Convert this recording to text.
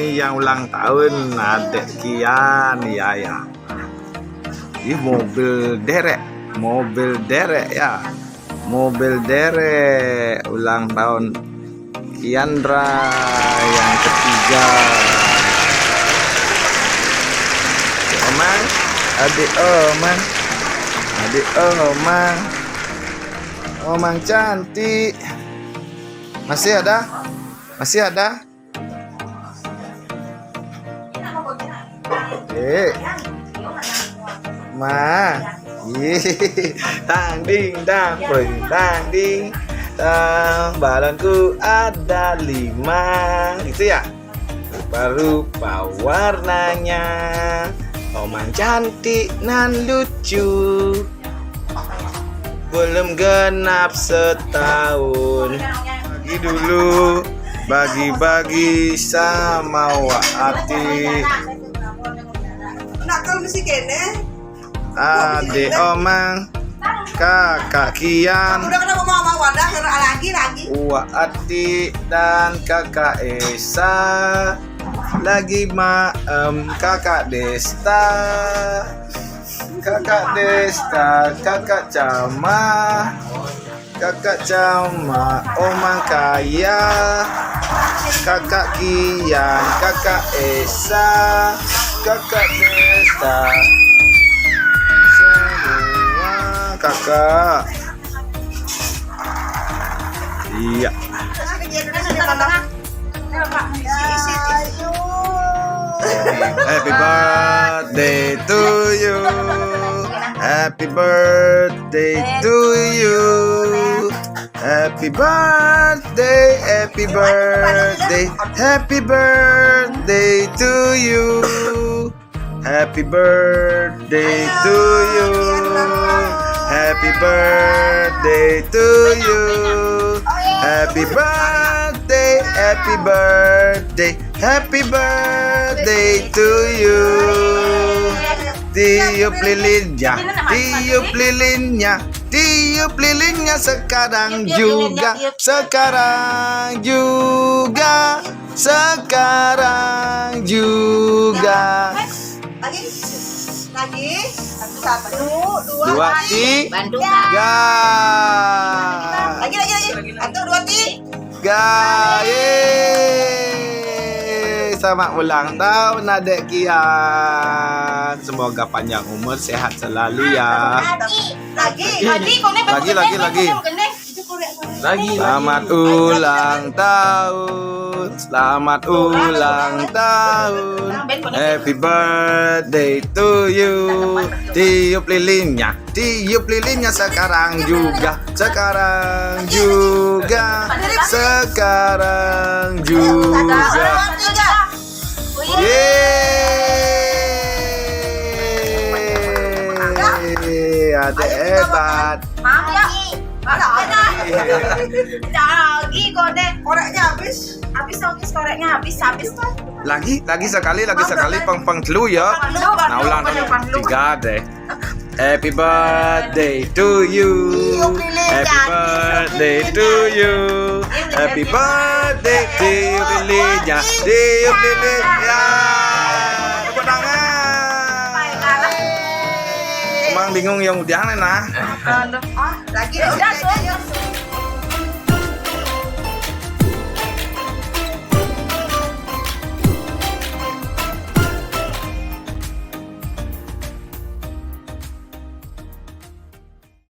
ini yang ulang tahun adek Kian ya. Ini mobil derek ya. Mobil derek ulang tahun Kiandra yang ketiga. Adik Omang cantik. Masih ada? Tang ding dang, tang ding dang, balonku ada 5, gitu ya. Rupa warnanya, Omang cantik nan lucu, belum genap setahun. Bagi dulu, bagi sama Wati. Nakal mesti kene. Adik Omang, kakak Kian, Udah kenapa mau wadah lagi. Wati dan kakak Esa, lagi kakak Desta, kakak Cama, Omang Kaya, kakak Kian, kakak Esa, kakak Desta, semua kakak. Iya. Happy birthday to you. Happy birthday to you. Happy birthday, happy birthday, happy birthday to you. Happy birthday to you. Happy birthday to you. Happy birthday, happy birthday, happy birthday to you. Tiup lilinnya, tiup lilinnya sekarang juga. Lagi. 1, 2, 2, 3. Lagi. 1, 2, 3. Selamat ulang tahun adek Kian. Semoga panjang umur, sehat selalu ya. Lagi. Selamat ulang tahun. Selamat ulang tahun. Happy birthday to you. Tiup lilinnya sekarang juga. Yeay, adek hebat. Lagi koreknya habis. Lagi sekali pang telu ya. Nah ulang tahun 3 deh. Happy birthday to you. Happy birthday to you. Happy birthday tiup lilinnya. Tepuk tangan. Emang bingung yang udah nah. Lagi udah.